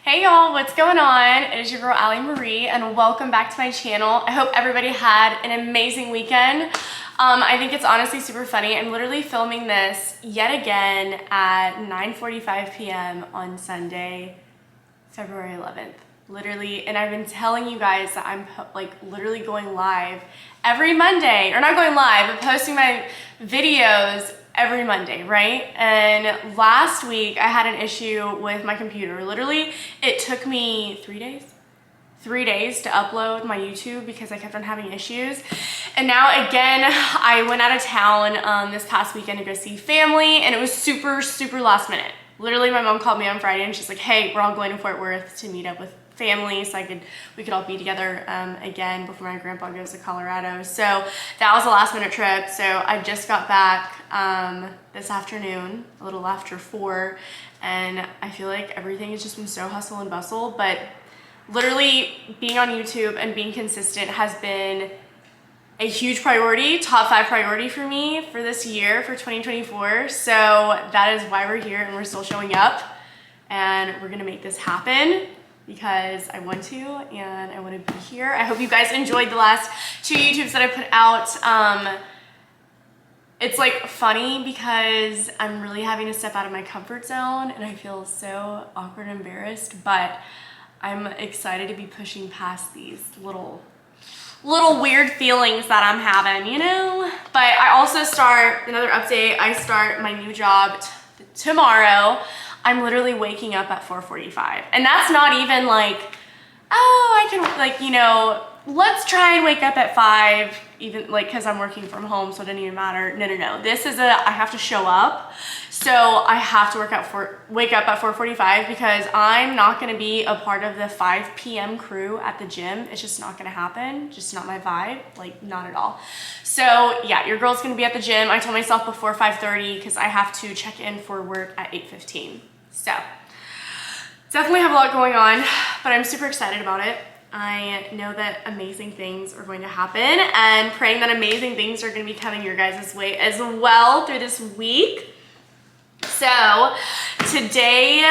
Hey y'all, what's going on? It is your girl Ali Marie and welcome back to my channel. I hope everybody had an amazing weekend. I think it's honestly super funny. I'm literally filming this yet again at 9:45 p.m. on Sunday, February 11th. Literally, and I've been telling you guys that I'm literally going live every Monday, or not going live, but posting my videos every Monday, right? And last week I had an issue with my computer. Literally, it took me 3 days to upload my YouTube because I kept on having issues. And now again, I went out of town this past weekend to go see family, and it was super last minute. Literally, my mom called me on Friday and she's like, hey, we're all going to Fort Worth to meet up with family so we could all be together again before my grandpa goes to Colorado. So that was a last minute trip. So I just got back this afternoon, a little after 4, and I feel like everything has just been so hustle and bustle, but literally being on YouTube and being consistent has been a huge priority, top 5 priority for me for this year, for 2024. So that is why we're here and we're still showing up, and we're gonna make this happen because I want to and I want to be here. I hope you guys enjoyed the last 2 YouTubes that I put out. It's like funny because I'm really having to step out of my comfort zone and I feel so awkward and embarrassed, but I'm excited to be pushing past these little weird feelings that I'm having, you know? But I also start, another update, I start my new job tomorrow. I'm literally waking up at 4:45, and that's not even like, oh, I can, like, you know, let's try and wake up at 5, even like because I'm working from home, so it doesn't even matter. No. This is I have to show up, so I have to wake up at 4:45 because I'm not going to be a part of the 5 p.m. crew at the gym. It's just not going to happen. Just not my vibe, like not at all. So yeah, your girl's going to be at the gym. I told myself before 5:30 because I have to check in for work at 8:15. So definitely have a lot going on, but I'm super excited about it. I know that amazing things are going to happen, and praying that amazing things are going to be coming your guys' way as well through this week. So today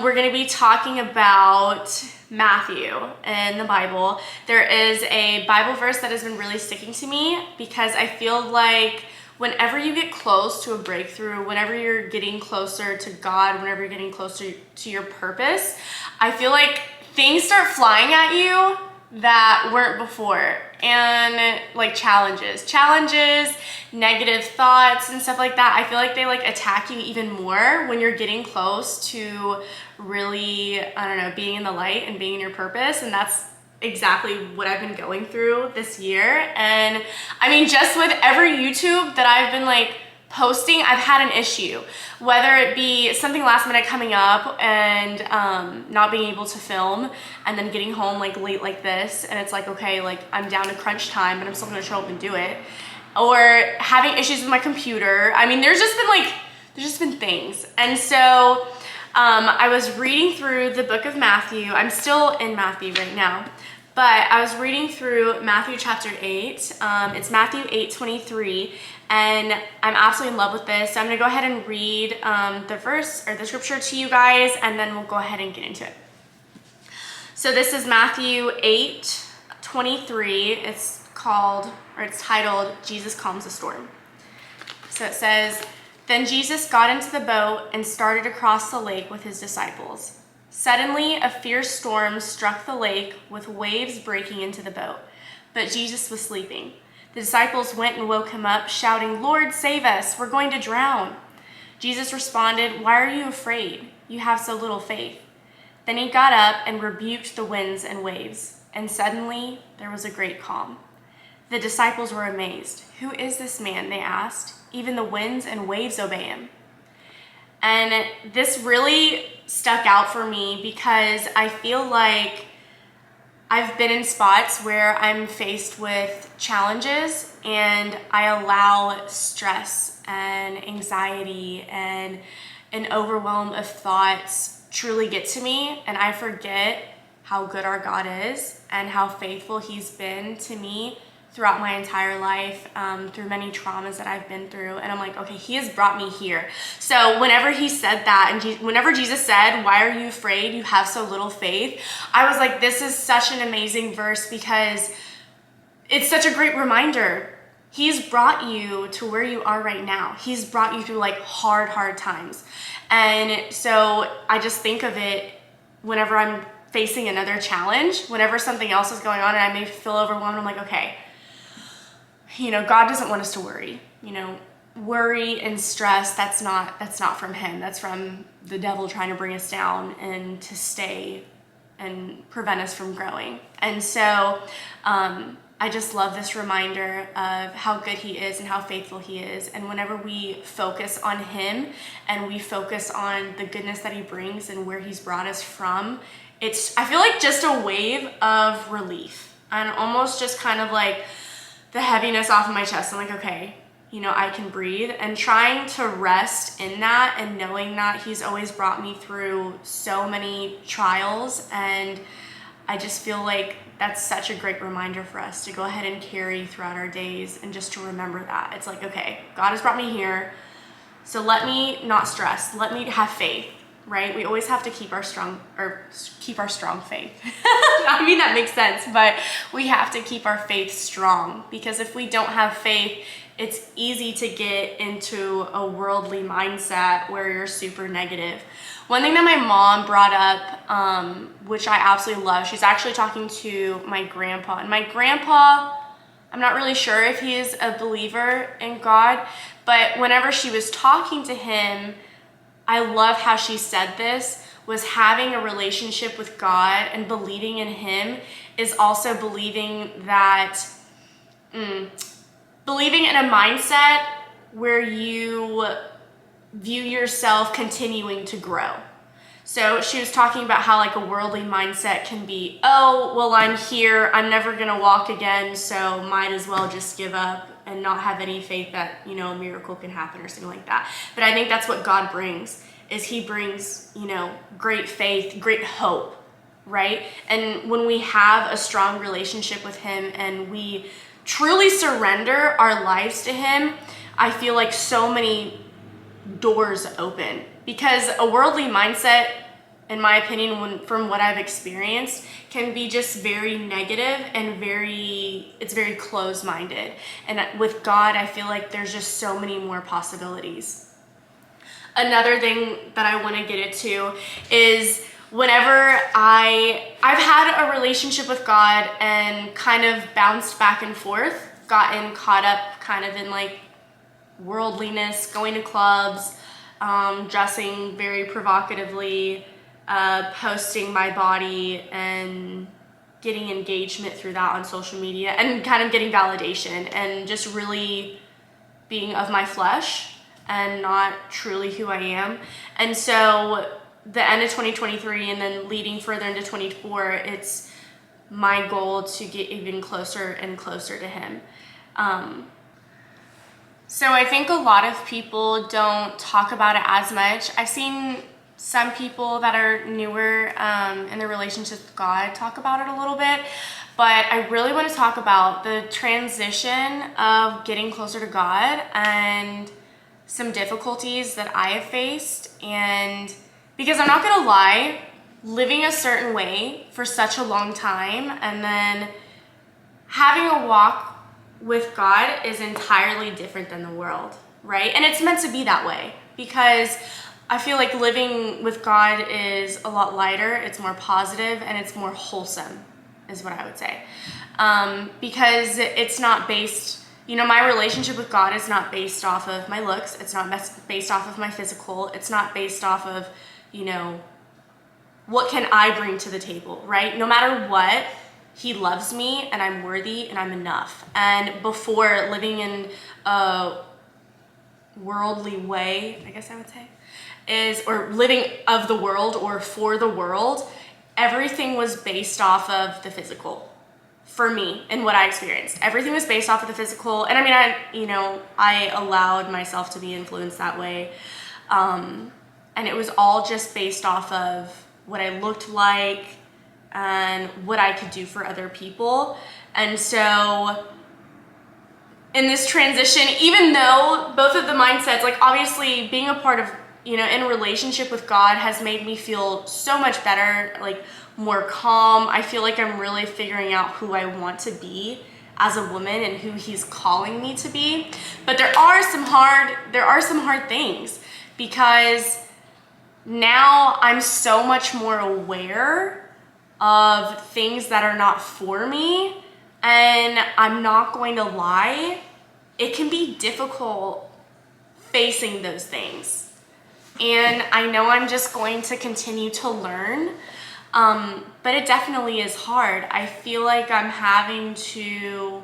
we're going to be talking about Matthew in the Bible. There is a Bible verse that has been really sticking to me because I feel like whenever you get close to a breakthrough, whenever you're getting closer to God, whenever you're getting closer to your purpose, I feel like things start flying at you that weren't before, and like challenges, negative thoughts and stuff like that. I feel like they like attack you even more when you're getting close to really, I don't know, being in the light and being in your purpose. And that's exactly what I've been going through this year. And I mean, just with every YouTube that I've been like posting, I've had an issue, whether it be something last minute coming up and not being able to film, and then getting home like late like this, and it's like, okay, like I'm down to crunch time, but I'm still gonna show up and do it, or having issues with my computer. I mean, there's just been things. And so I was reading through the book of Matthew. I'm still in Matthew right now, but I was reading through Matthew chapter 8. It's Matthew 8:23, and I'm absolutely in love with this. So I'm gonna go ahead and read the verse or the scripture to you guys, and then we'll go ahead and get into it. So this is Matthew 8:23. It's titled, Jesus Calms the Storm. So it says, "Then Jesus got into the boat and started across the lake with his disciples. Suddenly, a fierce storm struck the lake with waves breaking into the boat, but Jesus was sleeping. The disciples went and woke him up, shouting, 'Lord, save us, we're going to drown.' Jesus responded, 'Why are you afraid? You have so little faith.' Then he got up and rebuked the winds and waves, and suddenly there was a great calm. The disciples were amazed. 'Who is this man?' they asked. 'Even the winds and waves obey him.'" And this really stuck out for me because I feel like I've been in spots where I'm faced with challenges and I allow stress and anxiety and an overwhelm of thoughts truly get to me, and I forget how good our God is and how faithful he's been to me throughout my entire life, through many traumas that I've been through. And I'm like, okay, he has brought me here. So whenever he said that, and whenever Jesus said, why are you afraid? You have so little faith. I was like, this is such an amazing verse, because it's such a great reminder. He's brought you to where you are right now. He's brought you through like hard times. And so I just think of it whenever I'm facing another challenge, whenever something else is going on and I may feel overwhelmed, I'm like, okay, God doesn't want us to worry. Worry and stress, that's not from him. That's from the devil trying to bring us down and to stay and prevent us from growing. And so I just love this reminder of how good he is and how faithful he is. And whenever we focus on him and we focus on the goodness that he brings and where he's brought us from, I feel like just a wave of relief and almost just kind of like the heaviness off of my chest. I'm like, okay, I can breathe, and trying to rest in that and knowing that he's always brought me through so many trials. And I just feel like that's such a great reminder for us to go ahead and carry throughout our days, and just to remember that. It's like, okay, God has brought me here, so let me not stress. Let me have faith, right? We always have to keep our strong faith. I mean, that makes sense, but we have to keep our faith strong, because if we don't have faith, it's easy to get into a worldly mindset where you're super negative. One thing that my mom brought up, which I absolutely love, she's actually talking to my grandpa. And my grandpa, I'm not really sure if he is a believer in God, but whenever she was talking to him, I love how she said this, was having a relationship with God and believing in him is also believing in a mindset where you view yourself continuing to grow. So she was talking about how like a worldly mindset can be, oh, well, I'm here, I'm never gonna walk again, so might as well just give up and not have any faith that, a miracle can happen or something like that. But I think that's what God brings, is he brings, great faith, great hope, right? And when we have a strong relationship with him and we truly surrender our lives to him, I feel like so many doors open, because a worldly mindset, in my opinion, from what I've experienced, can be just very negative and it's very closed-minded. And with God, I feel like there's just so many more possibilities. Another thing that I want to get into is whenever I've had a relationship with God and kind of bounced back and forth, gotten caught up kind of in like worldliness, going to clubs, dressing very provocatively, posting my body and getting engagement through that on social media, and kind of getting validation and just really being of my flesh and not truly who I am. And so the end of 2023 and then leading further into 24, it's my goal to get even closer and closer to him. So I think a lot of people don't talk about it as much. I've seen some people that are newer in their relationship with God talk about it a little bit, but I really want to talk about the transition of getting closer to God and some difficulties that I have faced. And because I'm not gonna lie, living a certain way for such a long time and then having a walk with God is entirely different than the world, right? And it's meant to be that way, because I feel like living with God is a lot lighter, it's more positive, and it's more wholesome, is what I would say. Because it's not based, my relationship with God is not based off of my looks, it's not based off of my physical, it's not based off of, what can I bring to the table, right? No matter what, he loves me and I'm worthy and I'm enough. And before, living in a worldly way, I guess I would say, or living of the world or for the world, everything was based off of the physical. For me, and what I experienced, everything was based off of the physical. And I mean, I allowed myself to be influenced that way. And it was all just based off of what I looked like and what I could do for other people. And so in this transition, even though both of the mindsets, like obviously being a part of, in a relationship with God has made me feel so much better, like more calm. I feel like I'm really figuring out who I want to be as a woman and who he's calling me to be. But there are some hard things, because now I'm so much more aware of things that are not for me. And I'm not going to lie, it can be difficult facing those things. And I know I'm just going to continue to learn, but it definitely is hard. I feel like I'm having to,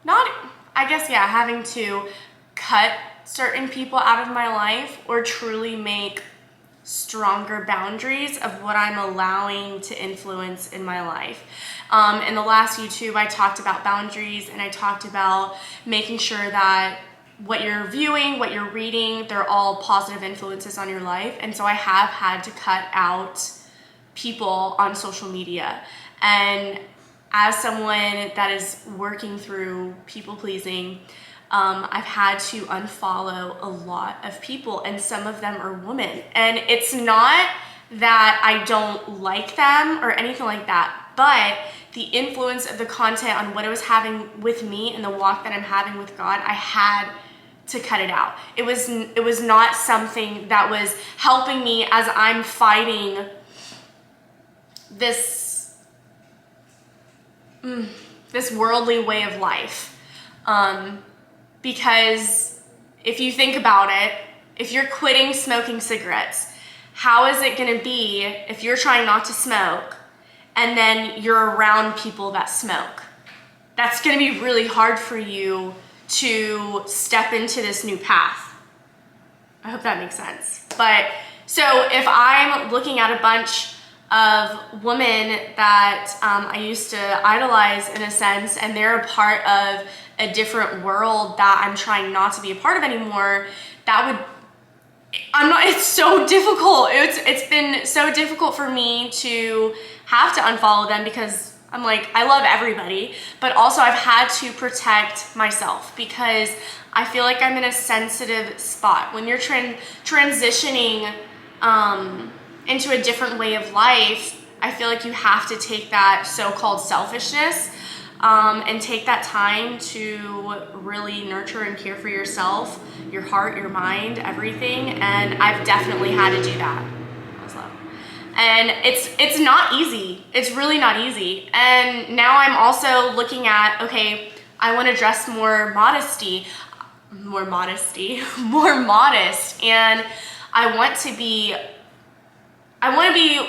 having to cut certain people out of my life, or truly make stronger boundaries of what I'm allowing to influence in my life. In the last YouTube, I talked about boundaries, and I talked about making sure that what you're viewing, what you're reading, they're all positive influences on your life. And so I have had to cut out people on social media. And as someone that is working through people pleasing, I've had to unfollow a lot of people, and some of them are women. And it's not that I don't like them or anything like that, but the influence of the content on what it was having with me and the walk that I'm having with God, I had to cut it out. It was not something that was helping me as I'm fighting this worldly way of life. Because if you think about it, if you're quitting smoking cigarettes, how is it going to be if you're trying not to smoke and then you're around people that smoke? That's going to be really hard for you to step into this new path. I hope that makes sense. But so if I'm looking at a bunch of women that I used to idolize in a sense, and they're a part of a different world that I'm trying not to be a part of anymore, it's so difficult. It's been so difficult for me to have to unfollow them, because I'm like, I love everybody, but also I've had to protect myself, because I feel like I'm in a sensitive spot. When you're transitioning into a different way of life, I feel like you have to take that so-called selfishness and take that time to really nurture and care for yourself, your heart, your mind, everything. And I've definitely had to do that. That was loud. And it's not easy. It's really not easy. And now I'm also looking at, okay, I want to dress more modest, and I want to be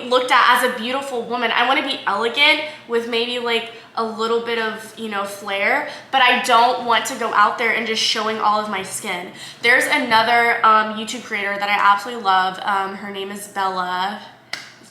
looked at as a beautiful woman. I want to be elegant with maybe like a little bit of, flair, but I don't want to go out there and just showing all of my skin. There's another YouTube creator that I absolutely love. Her name is Bella.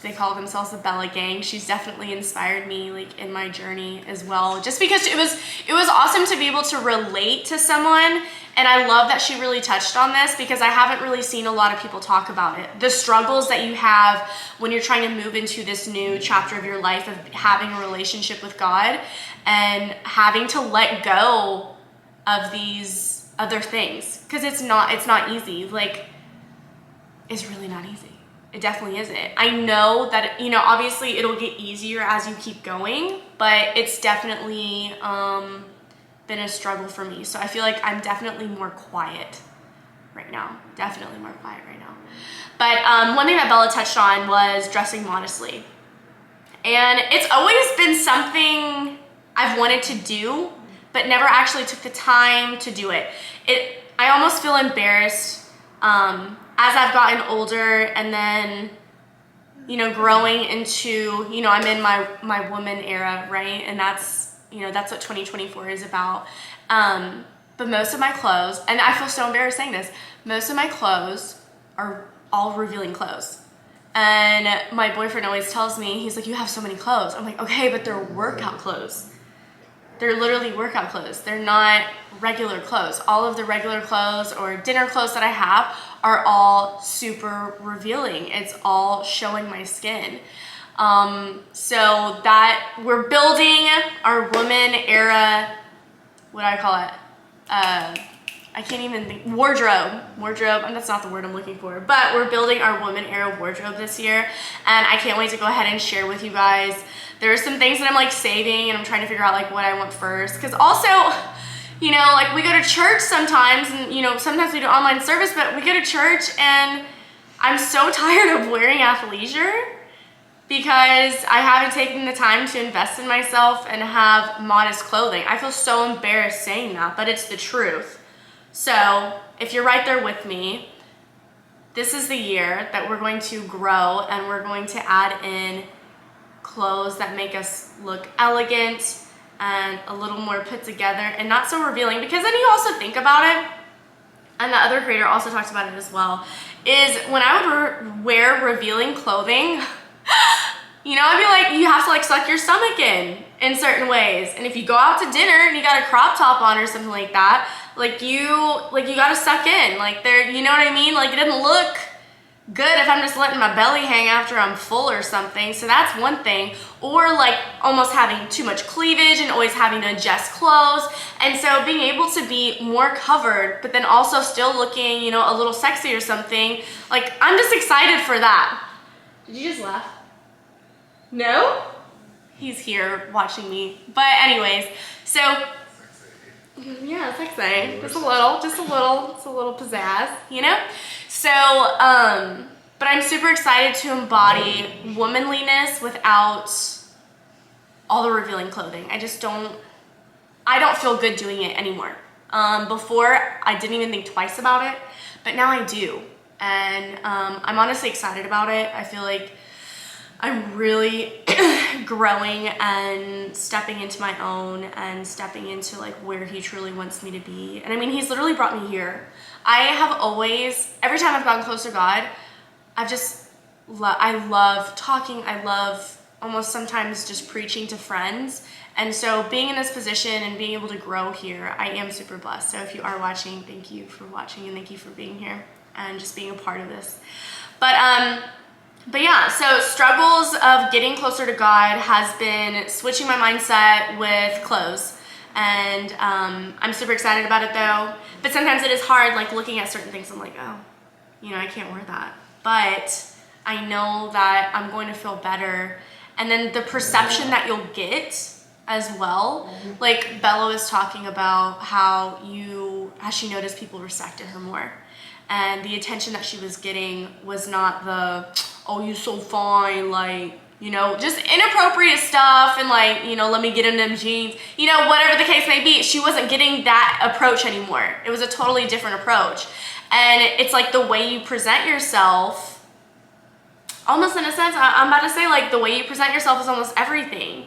They call themselves the Bella Gang. She's definitely inspired me like in my journey as well, just because it was awesome to be able to relate to someone. And I love that she really touched on this, because I haven't really seen a lot of people talk about it. The struggles that you have when you're trying to move into this new chapter of your life of having a relationship with God and having to let go of these other things. Because it's not easy. Like, it's really not easy. It definitely isn't. I know that, obviously it'll get easier as you keep going, but it's definitely been a struggle for me. So I feel like I'm definitely more quiet right now. Definitely more quiet right now. But one thing that Bella touched on was dressing modestly. And it's always been something I've wanted to do, but never actually took the time to do it. I almost feel embarrassed as I've gotten older, and then, growing into, I'm in my woman era, right? And that's what 2024 is about. But most of my clothes, and I feel so embarrassed saying this, most of my clothes are all revealing clothes. And my boyfriend always tells me, he's like, you have so many clothes. I'm like, okay, but they're workout clothes. They're literally workout clothes. They're not regular clothes. All of the regular clothes or dinner clothes that I have are all super revealing. It's all showing my skin. So that we're building our woman era what do I call it? I can't even think, wardrobe, and that's not the word I'm looking for, but we're building our woman era wardrobe this year, and I can't wait to go ahead and share with you guys. There are some things that I'm like saving, and I'm trying to figure out like what I want first, because also, you know, like we go to church sometimes, and you know, sometimes we do online service, but we go to church, and I'm so tired of wearing athleisure, because I haven't taken the time to invest in myself and have modest clothing. I feel so embarrassed saying that, but it's the truth. So if you're right there with me, this is the year that we're going to grow, and we're going to add in clothes that make us look elegant and a little more put together and not so revealing. Because then you also think about it, and the other creator also talked about it as well, is when I would wear revealing clothing, you know, I'd be like, you have to like suck your stomach in certain ways. And if you go out to dinner and you got a crop top on or something like that, like you gotta suck in, like there, you know what I mean? Like it doesn't look good if I'm just letting my belly hang after I'm full or something. So that's one thing. Or like almost having too much cleavage and always having to adjust clothes. And so being able to be more covered, but then also still looking, you know, a little sexy or something. Like I'm just excited for that. Did you just laugh? No? He's here watching me. But anyways, so yeah, it's exciting. Just a little, it's a little pizzazz, you know? So, but I'm super excited to embody womanliness without all the revealing clothing. I don't feel good doing it anymore. Before, I didn't even think twice about it, but now I do. And I'm honestly excited about it. I feel like I'm really growing and stepping into my own and stepping into like where he truly wants me to be. And I mean, he's literally brought me here. I have always, every time I've gotten close to God, I love talking. I love almost sometimes just preaching to friends. And so being in this position and being able to grow here, I am super blessed. So if you are watching, thank you for watching and thank you for being here and just being a part of this. But yeah, so struggles of getting closer to God has been switching my mindset with clothes. And I'm super excited about it though. But sometimes it is hard, like looking at certain things, I'm like, oh, you know, I can't wear that. But I know that I'm going to feel better. And then the perception that you'll get as well. Like Bella was talking about how she noticed people respected her more. And the attention that she was getting was not the, oh, you so fine, like, you know, just inappropriate stuff and like, you know, let me get in them jeans, you know, whatever the case may be. She wasn't getting that approach anymore. It was a totally different approach. And it's like the way you present yourself, almost in a sense, I'm about to say like the way you present yourself is almost everything,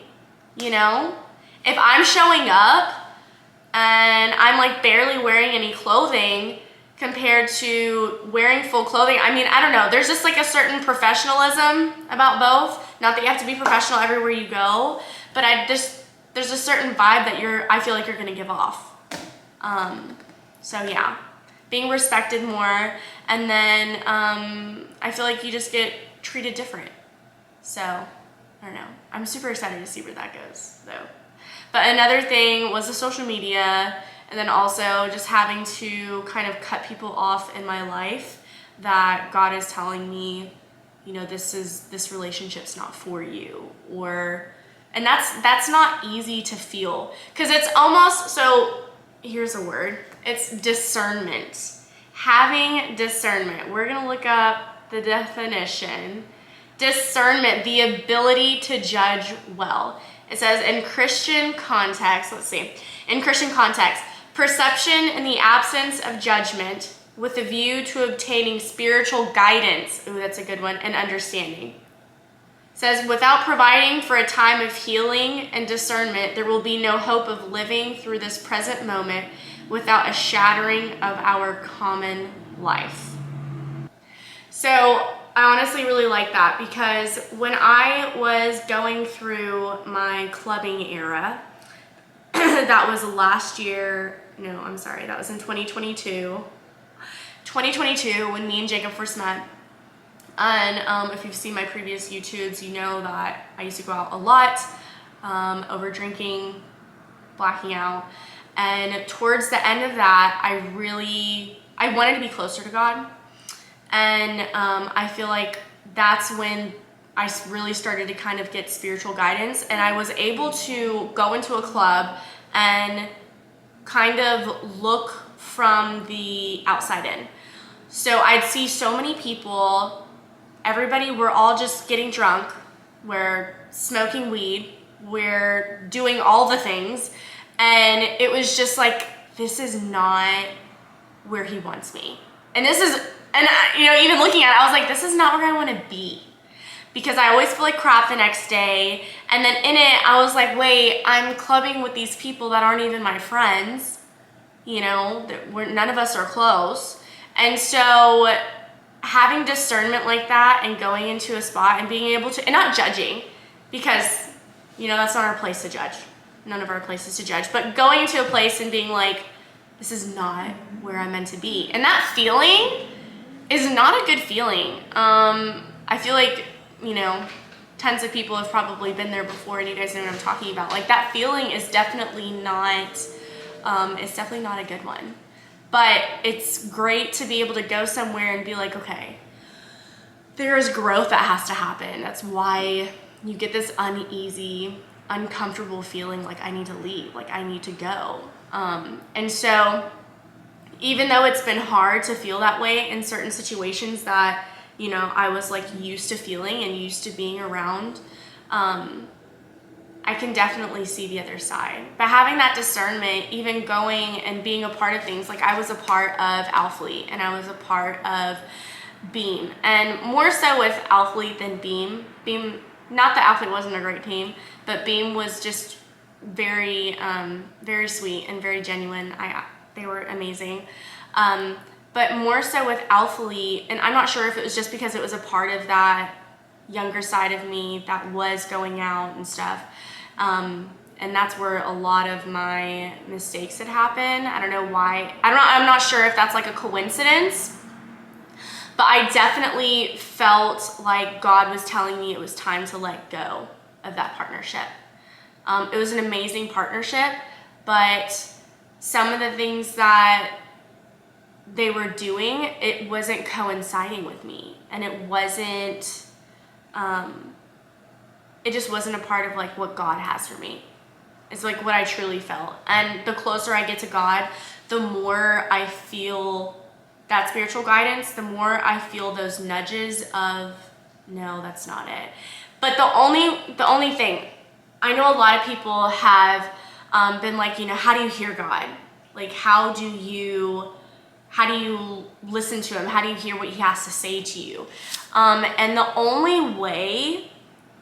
you know? If I'm showing up and I'm like barely wearing any clothing, compared to wearing full clothing, I mean, I don't know. There's just like a certain professionalism about both. Not that you have to be professional everywhere you go, but there's a certain vibe that I feel like you're gonna give off. So yeah, being respected more, and then I feel like you just get treated different. So I don't know. I'm super excited to see where that goes though. But another thing was the social media. And then also just having to kind of cut people off in my life that God is telling me, you know, this relationship's not for you. And that's not easy to feel. Because it's almost, so here's a word. It's discernment. Having discernment. We're going to look up the definition. Discernment, the ability to judge well. It says in Christian context, in Christian context, perception in the absence of judgment with a view to obtaining spiritual guidance. Ooh, that's a good one. And understanding. It says, without providing for a time of healing and discernment, there will be no hope of living through this present moment without a shattering of our common life. So I honestly really like that, because when I was going through my clubbing era, that was last year. No, I'm sorry, that was in 2022. 2022, when me and Jacob first met. And if you've seen my previous YouTubes, you know that I used to go out a lot, over drinking, blacking out. And towards the end of that, I wanted to be closer to God. And I feel like that's when I really started to kind of get spiritual guidance, and I was able to go into a club and kind of look from the outside in. So I'd see so many people, everybody, we're all just getting drunk, we're smoking weed, we're doing all the things, and it was just like, this is not where he wants me. And even looking at it, I was like, this is not where I want to be. Because I always feel like crap the next day. And then in it, I was like, wait, I'm clubbing with these people that aren't even my friends. None of us are close. And so having discernment like that and going into a spot and being able to, and not judging, because, that's not our place to judge. None of our places to judge. But going into a place and being like, this is not where I'm meant to be. And that feeling is not a good feeling. I feel like, tons of people have probably been there before, and you guys know what I'm talking about. Like, that feeling is definitely not, it's definitely not a good one. But it's great to be able to go somewhere and be like, okay, there is growth that has to happen. That's why you get this uneasy, uncomfortable feeling like I need to leave, like I need to go. And so even though it's been hard to feel that way in certain situations that, I was like used to feeling and used to being around, I can definitely see the other side. But having that discernment, even going and being a part of things, like I was a part of Athleisure and I was a part of Beam, and more so with Athleisure than Beam. Beam, not that Athleisure wasn't a great team, but Beam was just very, very sweet and very genuine. They were amazing. But more so with Athleisure, and I'm not sure if it was just because it was a part of that younger side of me that was going out and stuff. And that's where a lot of my mistakes had happened. I don't know why. I'm not sure if that's like a coincidence, but I definitely felt like God was telling me it was time to let go of that partnership. It was an amazing partnership, but some of the things that they were doing, it wasn't coinciding with me, and it wasn't, it just wasn't a part of like what God has for me. It's like what I truly felt. And the closer I get to God, the more I feel that spiritual guidance, the more I feel those nudges of, no, that's not it. But the only thing, I know a lot of people have been like, how do you hear God? Like, how do you listen to him? How do you hear what he has to say to you? And the only way,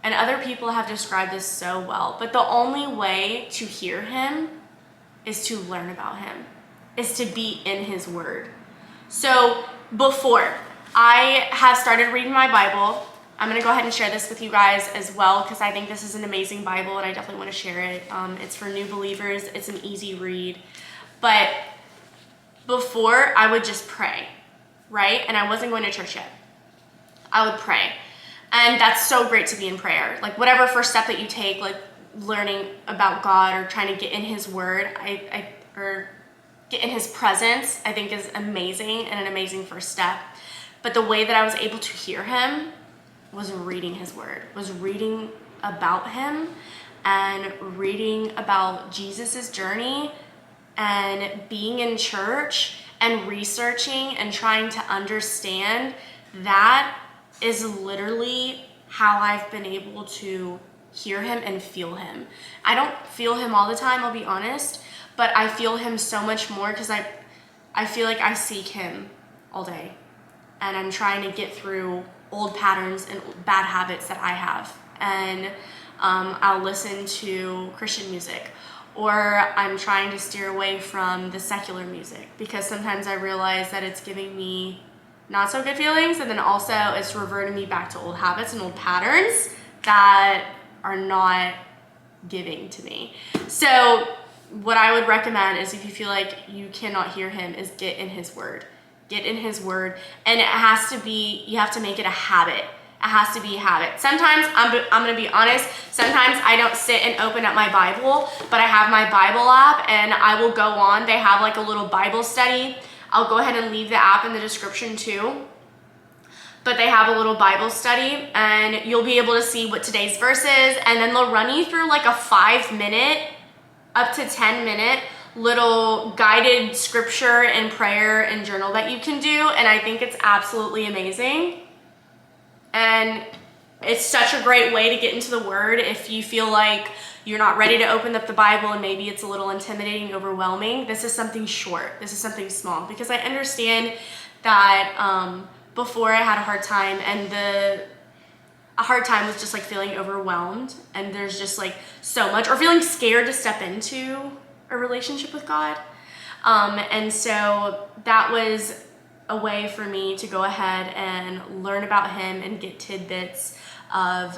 and other people have described this so well, but the only way to hear him is to learn about him, is to be in his word. So before I have started reading my Bible, I'm going to go ahead and share this with you guys as well, because I think this is an amazing Bible and I definitely want to share it. It's for new believers. It's an easy read. But before, I would just pray, right? And I wasn't going to church yet. I would pray. And that's so great to be in prayer. Like, whatever first step that you take, like learning about God or trying to get in his word, or get in his presence, I think is amazing and an amazing first step. But the way that I was able to hear him was reading his word, was reading about him and reading about Jesus's journey and being in church and researching and trying to understand. That is literally how I've been able to hear him and feel him. I don't feel him all the time, I'll be honest, but I feel him so much more because I feel like I seek him all day, and I'm trying to get through old patterns and bad habits that I have. And I'll listen to Christian music, or I'm trying to steer away from the secular music because sometimes I realize that it's giving me not so good feelings, and then also it's reverting me back to old habits and old patterns that are not giving to me. So what I would recommend is, if you feel like you cannot hear him, is get in his word. Get in his word. And it has to be, you have to make it a habit. It It has to be a habit. Sometimes, I'm gonna be honest, sometimes I don't sit and open up my Bible, but I have my Bible app and I will go on. They have like a little Bible study. I'll go ahead and leave the app in the description too. But they have a little Bible study and you'll be able to see what today's verse is, and then they'll run you through like a 5-minute, up to 10-minute little guided scripture and prayer and journal that you can do. And I think it's absolutely amazing. And it's such a great way to get into the word if you feel like you're not ready to open up the Bible and maybe it's a little intimidating, overwhelming. This is something short. This is something small, because I understand that before I had a hard time, and a hard time was just like feeling overwhelmed, and there's just like so much, or feeling scared to step into a relationship with God. And so that was a way for me to go ahead and learn about him and get tidbits of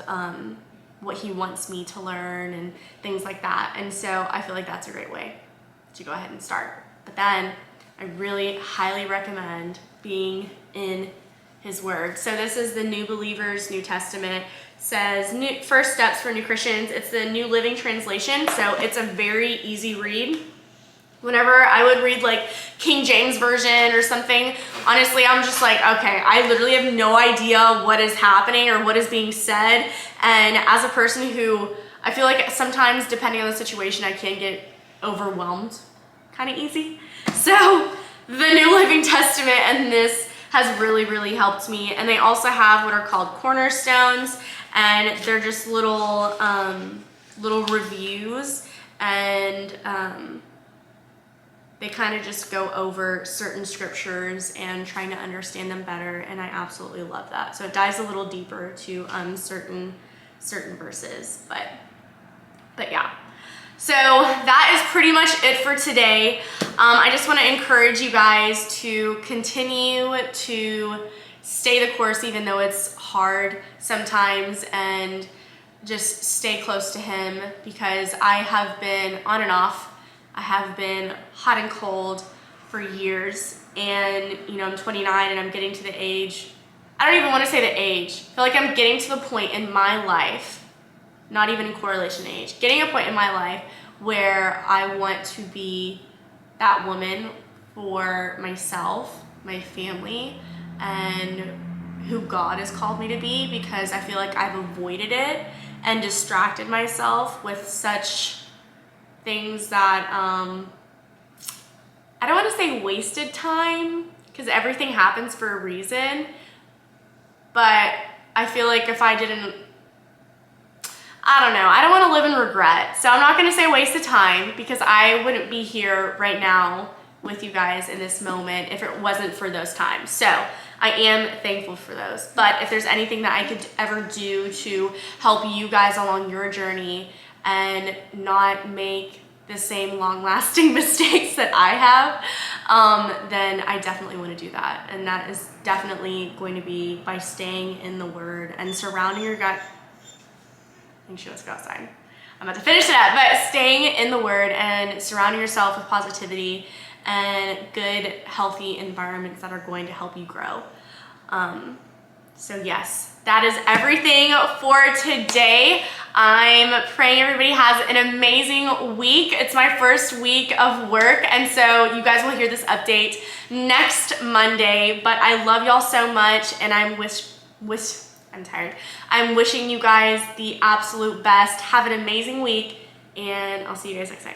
what he wants me to learn and things like that. And so I feel like that's a great way to go ahead and start. But then I really highly recommend being in his word. So this is the New Believers New Testament. It says first steps for new Christians. It's the New Living Translation, so it's a very easy read. Whenever I would read like King James Version or something, honestly, I'm just like, okay, I literally have no idea what is happening or what is being said. And as a person who, I feel like sometimes, depending on the situation, I can get overwhelmed kind of easy. So the New Living Testament and this has really, really helped me. And they also have what are called cornerstones, and they're just little reviews, and they kind of just go over certain scriptures and trying to understand them better, and I absolutely love that. So it dives a little deeper to certain verses, but yeah. So that is pretty much it for today. I just want to encourage you guys to continue to stay the course, even though it's hard sometimes, and just stay close to him, because I have been on and off. I have been hot and cold for years, and you know, I'm 29 and I'm getting to the age, I don't even want to say the age, I feel like I'm getting to the point in my life, not even in correlation age, getting a point in my life where I want to be that woman for myself, my family, and who God has called me to be, because I feel like I've avoided it and distracted myself with such things that I don't want to say wasted time, because everything happens for a reason, but I feel like if I didn't, I don't know, I don't want to live in regret. So I'm not going to say waste of time, because I wouldn't be here right now with you guys in this moment if it wasn't for those times. So I am thankful for those. But if there's anything that I could ever do to help you guys along your journey and not make the same long-lasting mistakes that I have, then I definitely want to do that. And that is definitely going to be by staying in the Word and surrounding your gut. I think she wants to go outside. I'm about to finish it up, but staying in the Word and surrounding yourself with positivity and good, healthy environments that are going to help you grow. So yes, that is everything for today. I'm praying everybody has an amazing week. It's my first week of work, and so you guys will hear this update next Monday, but I love y'all so much, and I'm tired. I'm wishing you guys the absolute best. Have an amazing week, and I'll see you guys next time.